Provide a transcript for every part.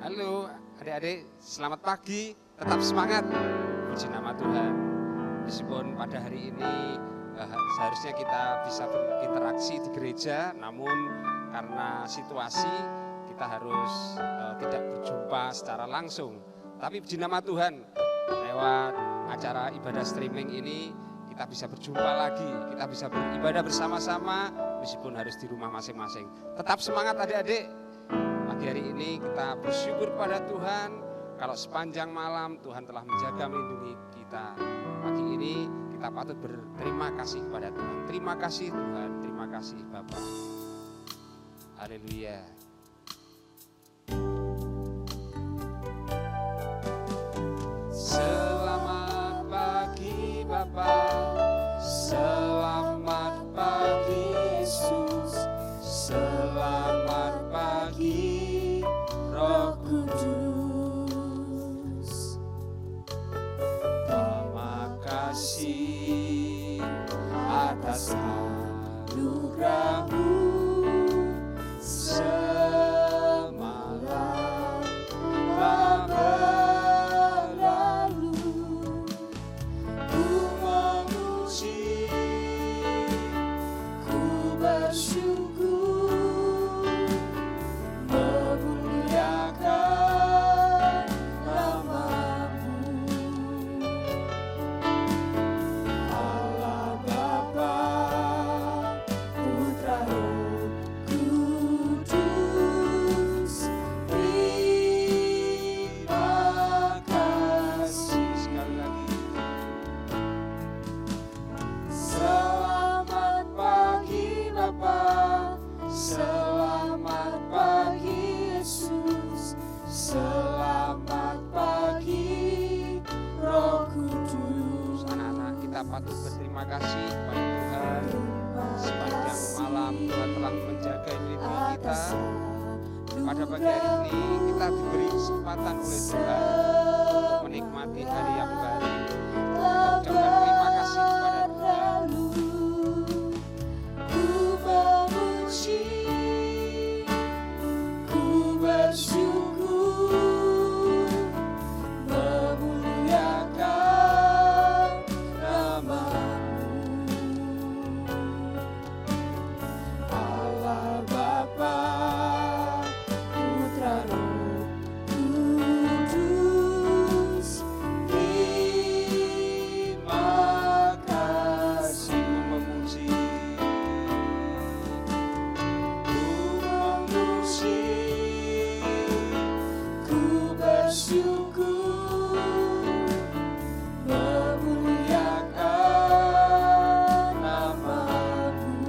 Halo adik-adik, selamat pagi, tetap semangat. Puji nama Tuhan. Meskipun pada hari ini seharusnya kita bisa berinteraksi di gereja, namun karena situasi kita harus tidak berjumpa secara langsung. Tapi puji nama Tuhan, lewat acara ibadah streaming ini kita bisa berjumpa lagi, kita bisa beribadah bersama-sama meskipun harus di rumah masing-masing. Tetap semangat adik-adik. Pagi hari ini kita bersyukur pada Tuhan kalau sepanjang malam Tuhan telah menjaga melindungi kita. Pagi ini kita patut berterima kasih kepada Tuhan. Terima kasih Tuhan, terima kasih Bapa. Haleluya. Selamat pagi Bapa, selamat pagi Yesus, selamat pagi Roh Kudus. Terima kasih atas anugerah-Mu semalam telah berlalu. Ku memuji, ku bersyukur, patut berterima kasih kepada Tuhan. Sepanjang malam Tuhan telah menjaga melindungi kita. Pada pagi hari ini kita diberi kesempatan oleh Tuhan untuk menikmati hari yang baru. Kita ucapkan terima kasih kepada Tuhan. Ku memuji, ku bersyukur, memuliakan Allah Bapa, Putra, Roh Kudus. Terima kasih. Ku bersyukur, memuliakan nama-Mu.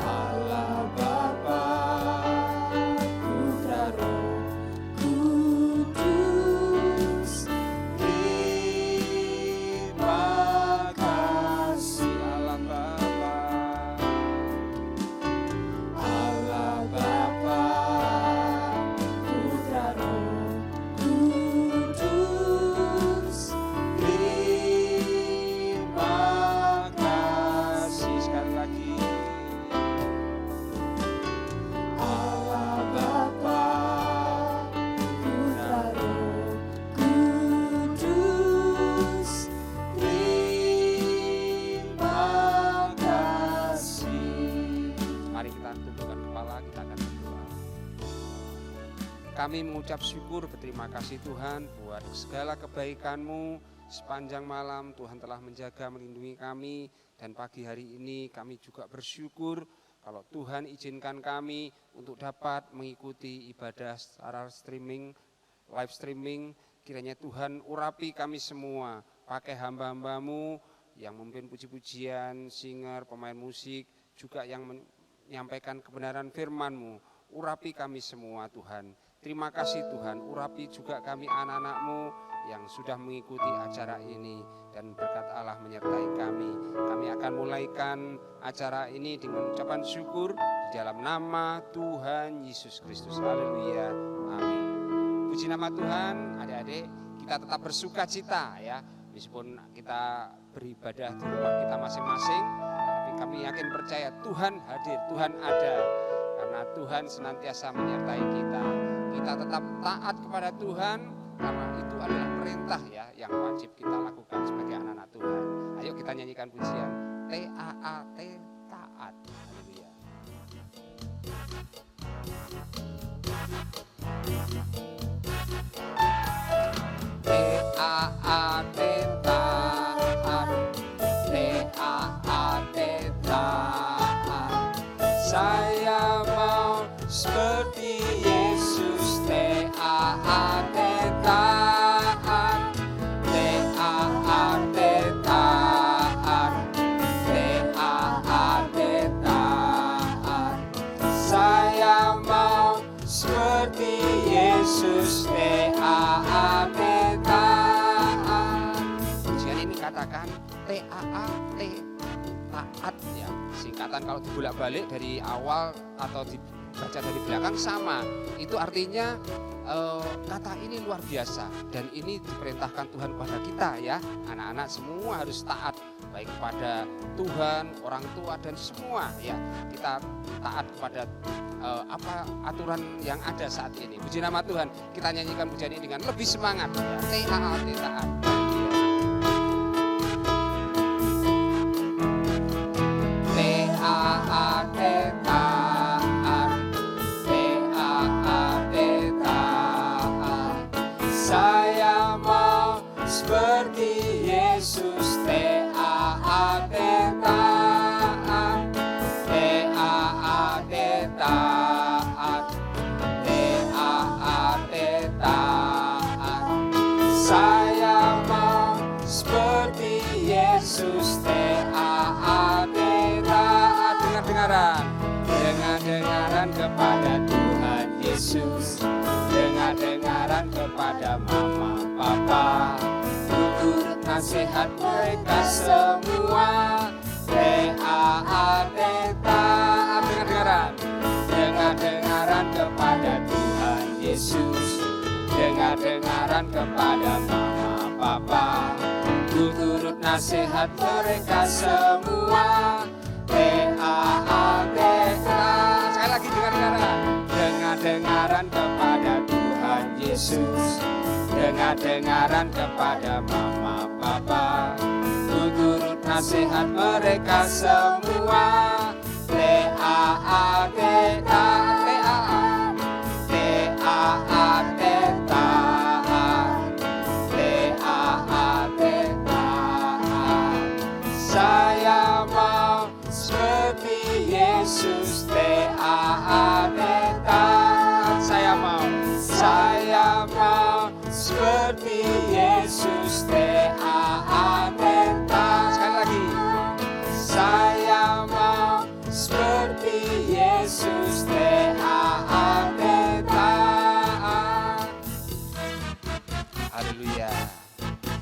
Allah Bapa, Putra, Roh Kudus. Terima kasih Allah Bapa, Allah Bapa, Putra, Roh Kudus. Terima kasih. Sekali lagi. Allah Bapa, Putra, Roh Kudus. Terima kasih. Mari kita tundukkan kepala, kita akan berdoa. Kami mengucap syukur, berterima kasih Tuhan buat segala kebaikan-Mu. Sepanjang malam Tuhan telah menjaga melindungi kami, dan pagi hari ini kami juga bersyukur kalau Tuhan izinkan kami untuk dapat mengikuti ibadah secara streaming, live streaming. Kiranya Tuhan urapi kami semua, pakai hamba-hamba-Mu yang memimpin puji-pujian, singer, pemain musik, juga yang menyampaikan kebenaran firman-Mu. Urapi kami semua Tuhan. Terima kasih Tuhan, urapi juga kami anak-anak-Mu yang sudah mengikuti acara ini, dan berkat Allah menyertai kami. Kami akan mulaikan acara ini dengan ucapan syukur di dalam nama Tuhan Yesus Kristus. Haleluya, amin. Puji nama Tuhan. Adik-adik, kita tetap bersuka cita ya, meskipun kita beribadah di rumah kita masing-masing, tapi kami yakin percaya Tuhan hadir, Tuhan ada. Karena karena Tuhan senantiasa menyertai kita. Kita tetap taat kepada Tuhan karena itu adalah perintah ya yang wajib kita lakukan sebagai anak-anak Tuhan. Ayo kita nyanyikan pujian TAAT, taat. Haleluya. TAAT, taat. TAAT, taat. Saya mau seperti Yesus. TAAT, taat. TAAT, taat. TAAT, taat. Saya mau seperti Yesus. TAAT, taat. Pujian ini katakan TAAT, taat ya. Singkatan kalau dibolak-balik dari awal atau dibaca dari belakang sama. Itu artinya kata ini luar biasa dan ini diperintahkan Tuhan kepada kita ya. Anak-anak semua harus taat baik kepada Tuhan, orang tua dan semua ya. Kita taat kepada apa aturan yang ada saat ini. Puji nama Tuhan. Kita nyanyikan pujian ini dengan lebih semangat ya. TAAT, taat. TAAT, taat. TAAT, taat. Saya mau seperti Yesus. TAAT, taat. TAAT, taat. TAAT, taat. Saya mau seperti Yesus. TAAT, taat. Dengar-dengaran kepada Tuhan Yesus. Dengar-dengaran kepada mama, papa. Turut nasihat mereka semua. TAAT, taat. Dengar-dengaran. Dengar-dengaran kepada Tuhan Yesus. Dengar-dengaran kepada mama, papa. Turut nasihat mereka semua. TAAT, taat. Sekali lagi dengar-dengaran. Dengar-dengaran kepada Tuhan Yesus. Dengar-dengaran kepada mama, papa. Turut nasihat mereka semua. TAAT, taat. TAAT, taat. TAAT, taat. Saya mau seperti Yesus. TAAT, taat. Saya mau seperti Yesus. TAAT, taat. Sekali lagi. Saya mau seperti Yesus. TAAT, taat. Haleluya.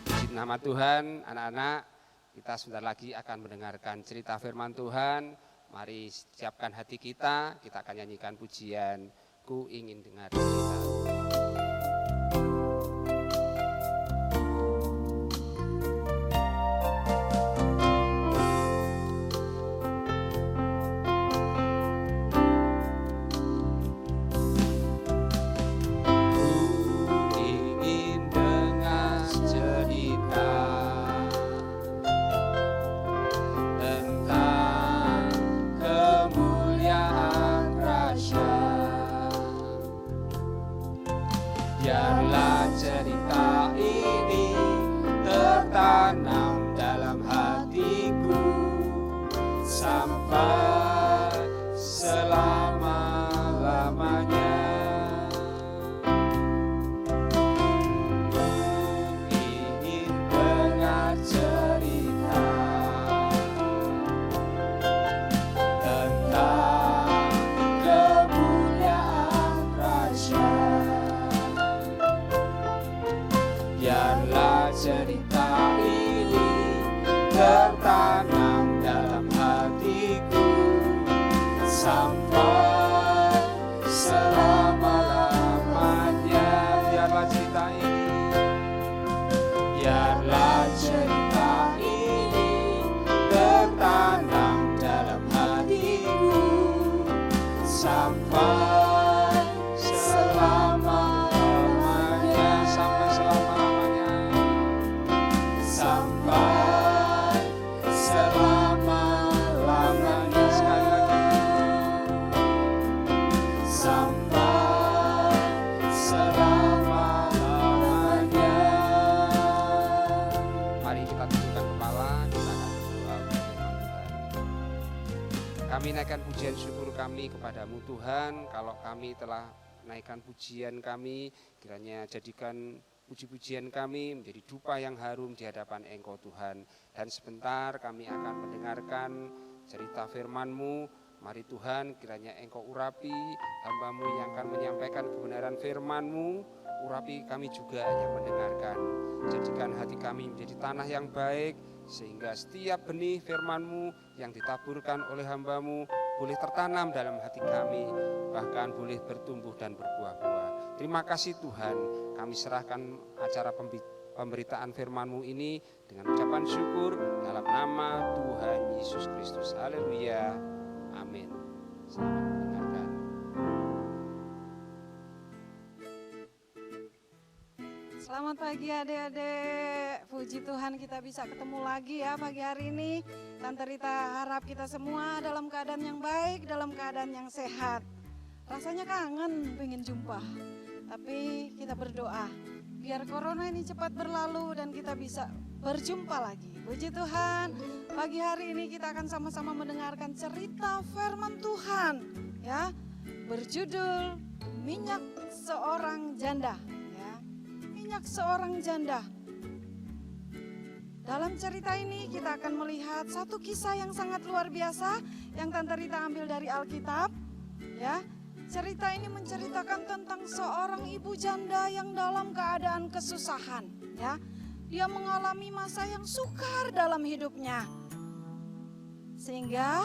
Puji nama Tuhan. Anak-anak, kita sebentar lagi akan mendengarkan cerita firman Tuhan. Mari siapkan hati kita. Kita akan nyanyikan pujian Ku Ingin Dengar Cerita. Biarlah cerita ini tertanam dalam hatiku sampai selama-lamanya. Ku ingin dengar cerita tentang kemuliaan Raja. Biarlah cerita ini tertanam dalam hatiku sampai selama-lamanya. Biarlah cerita ini tertanam dalam hatiku sampai selama-lamanya, sampai selama-lamanya, sampai selama-lamanya, sekali lagi, sampai selama-lamanya. Mari kita tundukkan kepala, kita akan berdoa untuk firman Tuhan. Kami naikkan pujian syukur kami kepadamu Tuhan, kalau kami telah naikkan pujian kami, kiranya jadikan puji-pujian kami menjadi dupa yang harum di hadapan Engkau Tuhan. Dan sebentar kami akan mendengarkan cerita firman-Mu. Mari Tuhan, kiranya Engkau urapi hamba-Mu yang akan menyampaikan kebenaran firman-Mu, urapi kami juga yang mendengarkan. Jadikan hati kami menjadi tanah yang baik, sehingga setiap benih firman-Mu yang ditaburkan oleh hamba-Mu boleh tertanam dalam hati kami, bahkan boleh bertumbuh dan berbuah-buah. Terima kasih Tuhan, kami serahkan acara pemberitaan firman-Mu ini dengan ucapan syukur dalam nama Tuhan Yesus Kristus. Haleluya, amin. Selamat mendengarkan. Selamat pagi adik-adik, puji Tuhan kita bisa ketemu lagi ya pagi hari ini. Tante Rita harap kita semua dalam keadaan yang baik, dalam keadaan yang sehat. Rasanya kangen pengen jumpa, tapi kita berdoa biar corona ini cepat berlalu dan kita bisa berjumpa lagi. Puji Tuhan, pagi hari ini kita akan sama-sama mendengarkan cerita firman Tuhan ya, berjudul Minyak Seorang Janda. Minyak seorang janda. Dalam cerita ini kita akan melihat satu kisah yang sangat luar biasa yang Tante Rita ambil dari Alkitab. Ya, cerita ini menceritakan tentang seorang ibu janda yang dalam keadaan kesusahan. Ya, dia mengalami masa yang sukar dalam hidupnya, sehingga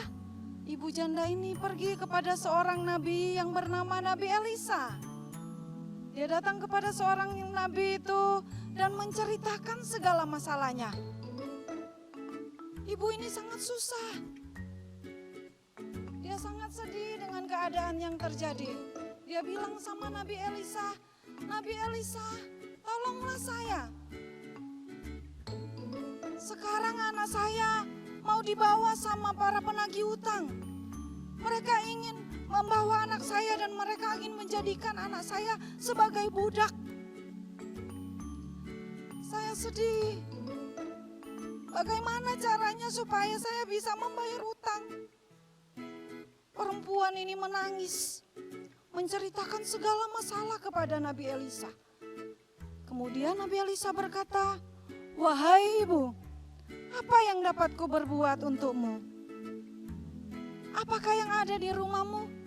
ibu janda ini pergi kepada seorang nabi yang bernama Nabi Elisa. Dia datang kepada seorang nabi itu dan menceritakan segala masalahnya. Ibu ini sangat susah. Dia sangat sedih dengan keadaan yang terjadi. Dia bilang sama Nabi Elisa, Nabi Elisa, tolonglah saya. Sekarang anak saya mau dibawa sama para penagih utang. Mereka ingin membawa anak saya dan mereka ingin menjadikan anak saya sebagai budak. Saya sedih. Bagaimana caranya supaya saya bisa membayar utang? Perempuan ini menangis, menceritakan segala masalah kepada Nabi Elisa. Kemudian Nabi Elisa berkata, "Wahai ibu, apa yang dapat ku berbuat untukmu? Apakah yang ada di rumahmu?"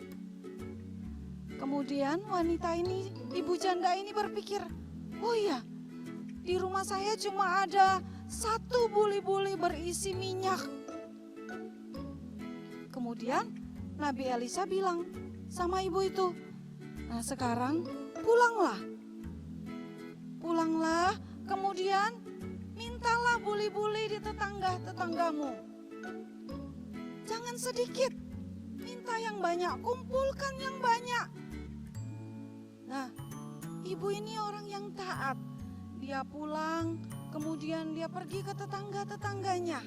Kemudian wanita ini, ibu janda ini berpikir, "Oh iya, di rumah saya cuma ada satu buli-buli berisi minyak." Kemudian Nabi Elisa bilang sama ibu itu, "Nah sekarang pulanglah. Pulanglah, kemudian mintalah buli-buli di tetangga-tetanggamu. Jangan sedikit, minta yang banyak, kumpulkan yang banyak." Nah, ibu ini orang yang taat. Dia pulang, kemudian dia pergi ke tetangga-tetangganya.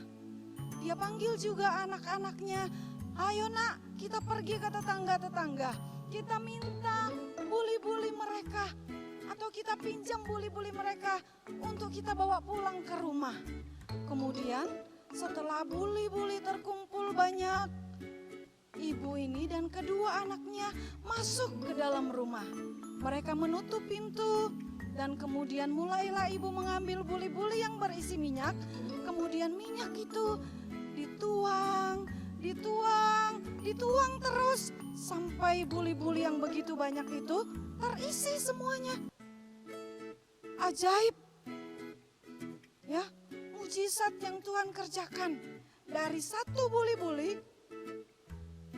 Dia panggil juga anak-anaknya, "Ayo nak, kita pergi ke tetangga-tetangga. Kita minta buli-buli mereka, atau kita pinjam buli-buli mereka untuk kita bawa pulang ke rumah." Kemudian setelah buli-buli terkumpul banyak, ibu ini dan kedua anaknya masuk ke dalam rumah. Mereka menutup pintu dan kemudian mulailah ibu mengambil buli-buli yang berisi minyak. Kemudian minyak itu dituang terus sampai buli-buli yang begitu banyak itu terisi semuanya. Ajaib. Ya, mujizat yang Tuhan kerjakan. Dari satu buli-buli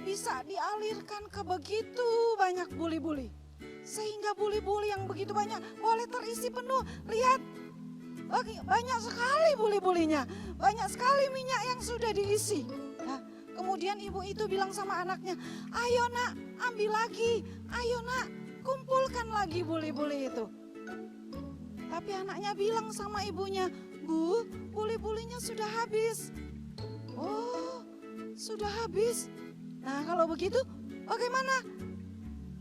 bisa dialirkan ke begitu banyak buli-buli. Sehingga buli-buli yang begitu banyak boleh terisi penuh. Lihat, banyak sekali buli-bulinya. Banyak sekali minyak yang sudah diisi. Nah, Kemudian ibu itu bilang sama anaknya, ayo nak, ambil lagi, ayo nak, kumpulkan lagi buli-buli itu. Tapi anaknya bilang sama ibunya, Bu, buli-bulinya sudah habis. Oh, sudah habis. Nah kalau begitu bagaimana?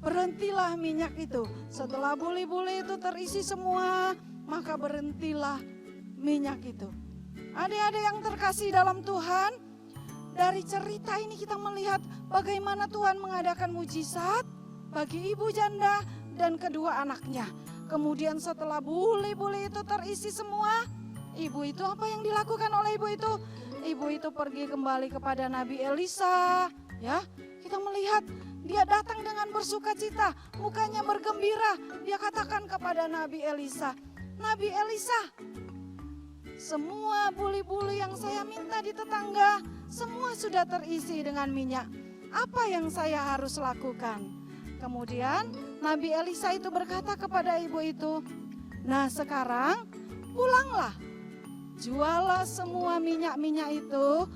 Berhentilah minyak itu. Setelah buli-buli itu terisi semua, maka berhentilah minyak itu. Adik-adik yang terkasih dalam Tuhan, dari cerita ini kita melihat bagaimana Tuhan mengadakan mujizat bagi ibu janda dan kedua anaknya. Kemudian setelah buli-buli itu terisi semua, ibu itu apa yang dilakukan oleh ibu itu? Ibu itu pergi kembali kepada Nabi Elisa, ya. Kita melihat dia datang dengan bersukacita, mukanya bergembira. Dia katakan kepada Nabi Elisa, Nabi Elisa, semua buli-buli yang saya minta di tetangga, semua sudah terisi dengan minyak. Apa yang saya harus lakukan? Kemudian Nabi Elisa itu berkata kepada ibu itu, nah sekarang pulanglah, jualah semua minyak-minyak itu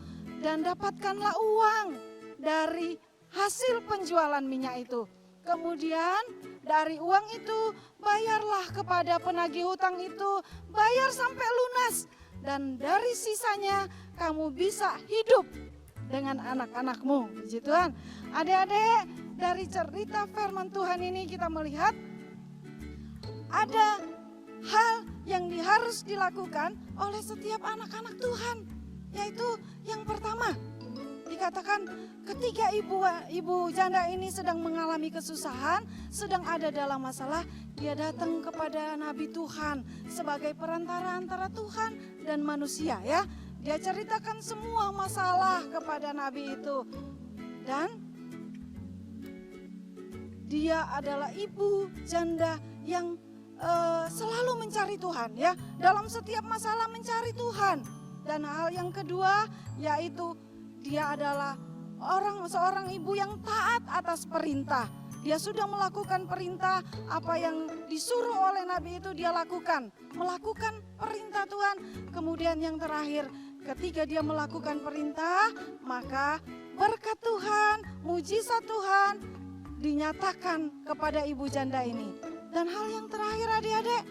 dan dapatkanlah uang dari hasil penjualan minyak itu. Kemudian dari uang itu bayarlah kepada penagih hutang itu, bayar sampai lunas. Dan dari sisanya kamu bisa hidup dengan anak-anakmu. Puji Tuhan. Adik-adik, dari cerita firman Tuhan ini kita melihat ada hal yang harus dilakukan oleh setiap anak-anak Tuhan. Yaitu yang pertama, dikatakan ketika ibu janda ini sedang mengalami kesusahan, sedang ada dalam masalah, dia datang kepada Nabi Tuhan sebagai perantara antara Tuhan dan manusia, ya. Dia ceritakan semua masalah kepada Nabi itu. Dan dia adalah ibu janda yang selalu mencari Tuhan, ya. Dalam setiap masalah mencari Tuhan. Dan hal yang kedua yaitu dia adalah seorang ibu yang taat atas perintah. Dia sudah melakukan perintah, apa yang disuruh oleh Nabi itu dia lakukan. Melakukan perintah Tuhan. Kemudian yang terakhir, ketika dia melakukan perintah, maka berkat Tuhan, mujizat Tuhan dinyatakan kepada ibu janda ini. Dan hal yang terakhir adik-adik,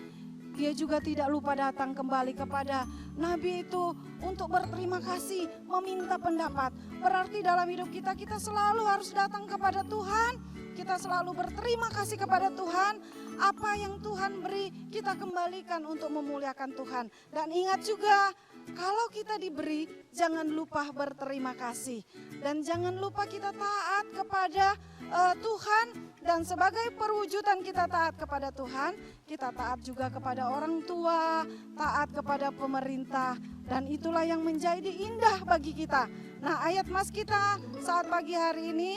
dia juga tidak lupa datang kembali kepada Nabi itu untuk berterima kasih, meminta pendapat. Berarti dalam hidup kita, kita selalu harus datang kepada Tuhan. Kita selalu berterima kasih kepada Tuhan. Apa yang Tuhan beri, kita kembalikan untuk memuliakan Tuhan. Dan ingat juga, kalau kita diberi, jangan lupa berterima kasih. Dan jangan lupa kita taat kepada Tuhan. Dan sebagai perwujudan kita taat kepada Tuhan, kita taat juga kepada orang tua, taat kepada pemerintah. Dan itulah yang menjadi indah bagi kita. Nah, ayat mas kita saat pagi hari ini,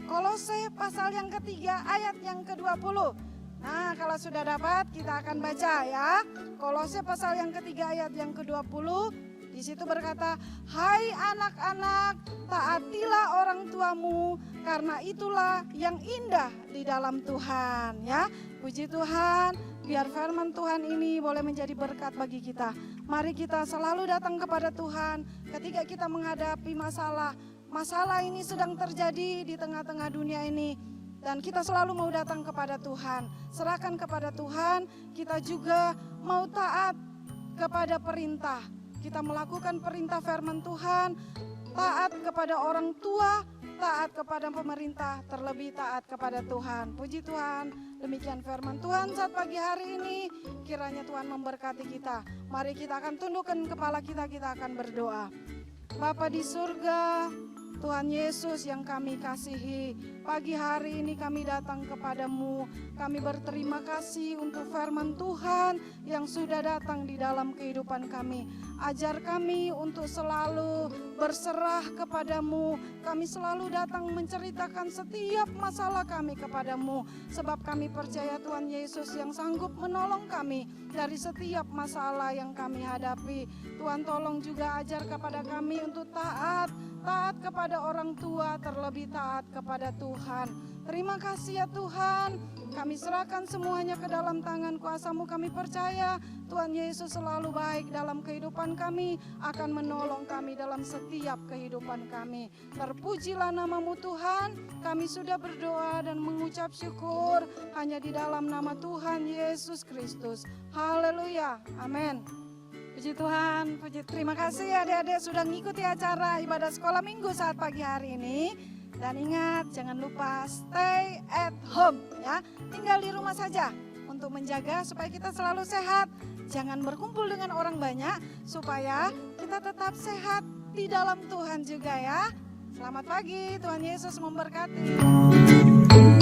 Kolose pasal yang ketiga ayat yang ke-20. Nah, kalau sudah dapat kita akan baca ya. Kolose pasal yang ketiga ayat yang ke-20. Di situ berkata, hai anak-anak, taatilah orang tuamu, karena itulah yang indah di dalam Tuhan, ya. Puji Tuhan, biar firman Tuhan ini boleh menjadi berkat bagi kita. Mari kita selalu datang kepada Tuhan ketika kita menghadapi masalah. Masalah ini sedang terjadi di tengah-tengah dunia ini. Dan kita selalu mau datang kepada Tuhan. Serahkan kepada Tuhan, kita juga mau taat kepada perintah. Kita melakukan perintah firman Tuhan, taat kepada orang tua, taat kepada pemerintah, terlebih taat kepada Tuhan. Puji Tuhan, demikian firman Tuhan saat pagi hari ini. Kiranya Tuhan memberkati kita. Mari kita akan tundukkan kepala kita akan berdoa. Bapa di surga, Tuhan Yesus yang kami kasihi, pagi hari ini kami datang kepadamu. Kami berterima kasih untuk firman Tuhan yang sudah datang di dalam kehidupan kami. Ajar kami untuk selalu berserah kepadamu. Kami selalu datang menceritakan setiap masalah kami kepadamu. Sebab kami percaya Tuhan Yesus yang sanggup menolong kami dari setiap masalah yang kami hadapi. Tuhan tolong juga ajar kepada kami untuk taat taat kepada orang tua, terlebih taat kepada Tuhan. Terima kasih ya Tuhan, kami serahkan semuanya ke dalam tangan kuasa-Mu. Kami percaya Tuhan Yesus selalu baik dalam kehidupan kami, akan menolong kami dalam setiap kehidupan kami. Terpujilah nama-Mu Tuhan, kami sudah berdoa dan mengucap syukur hanya di dalam nama Tuhan Yesus Kristus. Haleluya, amin. Puji Tuhan, terima kasih ya adik-adik sudah mengikuti acara ibadah sekolah minggu saat pagi hari ini. Dan ingat, jangan lupa stay at home ya. Tinggal di rumah saja untuk menjaga supaya kita selalu sehat. Jangan berkumpul dengan orang banyak supaya kita tetap sehat di dalam Tuhan juga ya. Selamat pagi, Tuhan Yesus memberkati.